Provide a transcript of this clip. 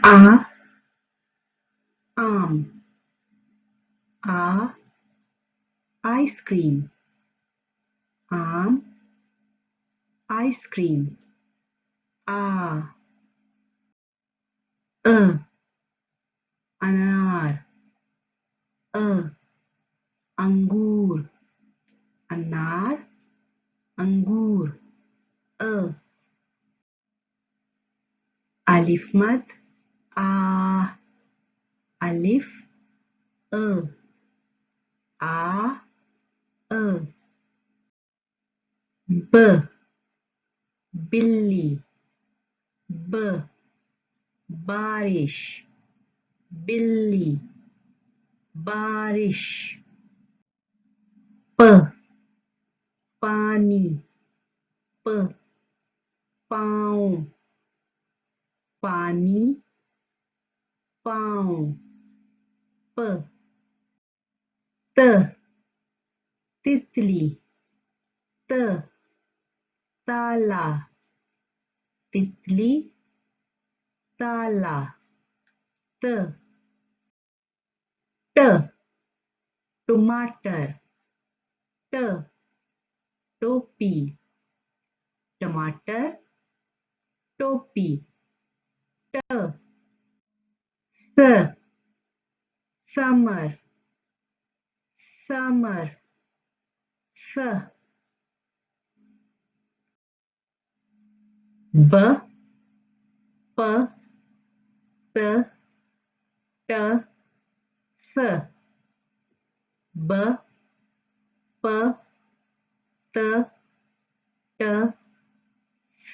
आ आम, आ आइसक्रीम, आम आइसक्रीम, आ अ अनार, अ अंगूर, अनार अंगूर, अ अलिफ मद, आ अलिफ, अ आ अ ब बिल्ली, ब बारिश, बिल्ली बारिश, प पानी, प पाँव, पानी पाँव, प त तितली, त ताला, तितली ताला, त ट टमाटर, ट टोपी, टमाटर टोपी, ट स समर, समर, स ब प त ट स, ब प त ट स